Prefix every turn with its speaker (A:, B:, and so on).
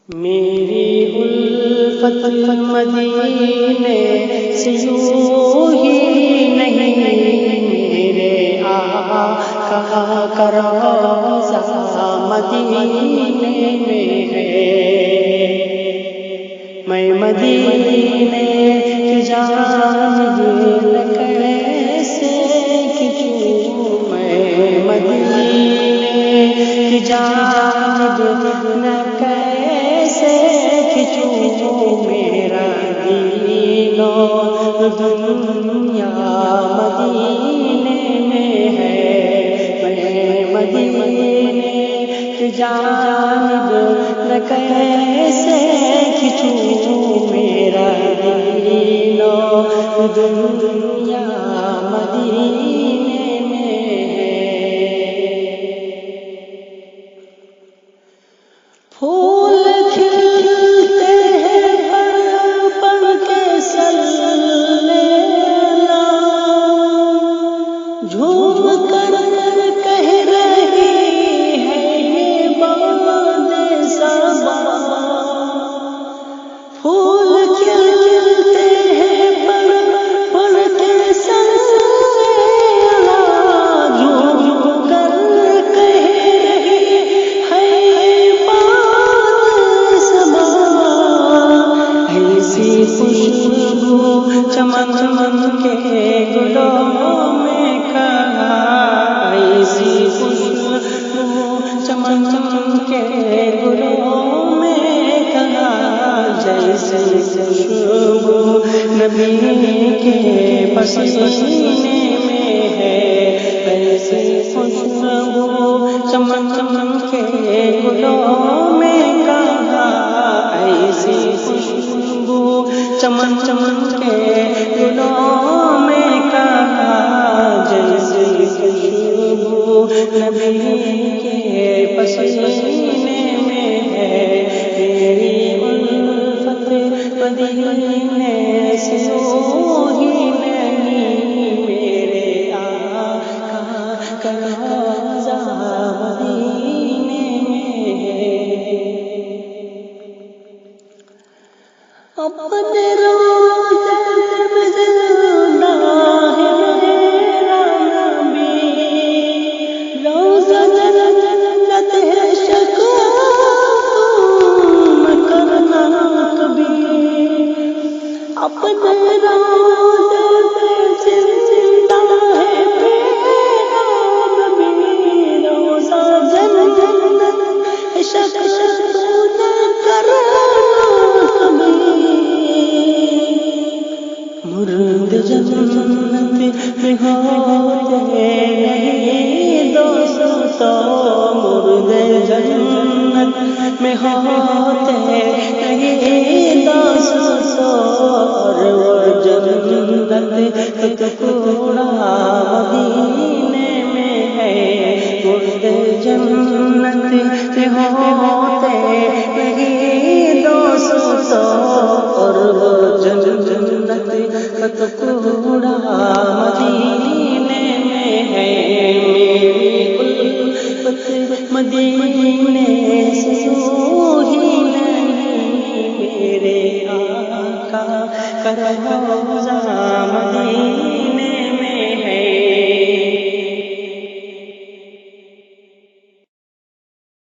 A: میری الفت مدینے سے یوں ہی نہیں، میرے آقا کا روضہ مدینے میں ہے۔ میں مدینے کی جانب کیسے کھنچوں، میں مدینے کی جانب کیسے کھنچوں، میرا دین و دنیا مدینے میں ہے۔ میں مدینے کی جانب کیسے کھنچوں، میرا دین و دنیا مدینے میں ہے۔ پھول کھلتے ہیں پر پر کے سلے جھوم کر کہہ رہی ہے یہ باد صبا۔ پھول کھلتے ہیں پر پر کے سلے جھوم کر کہہ رہی ہے یہ باد صبا۔ ایسی خوشبو چمن چمن کے گلوں میں کہاں، ایسی خوشبو چمن چمن کے گلوں میں کہاں، جیسے خوشبو نبی کے پسینے میں ہے۔ ایسی خوشبو چمن چمن کے گلوں میں کہاں، ایسی خوشبو چمن چمن کے گلوں میں کہاں، جیسی خوشبو نبی کے پسینے میں ہے۔ میری الفت مدینے سے یوں ہی نہیں، میرے آقا کا روضہ مدینے میں ہے۔ اپنے روضے میں زندہ ہے میرا نبی، روضہ جنت ہے شک تم کرنا کبھی۔ اپنے روضے میں زندہ ہے میرا نبی، روضہ جنت ہے شک تم کرنا کبھی۔ مرد جنت میں ہوتے نہیں دوستو، مرد جنت میں ہوتے نہیں دوستو، اور وہ جنت کا ٹکڑا مدینے میں ہے۔ مرد جنت میں ہوتے نہیں دوستو، اور وہ جنت کا ٹکڑا مدینے میں ہے۔ میری الفت مدینے سے یوں ہی نہیں، میرے آقا کا روضہ مدینے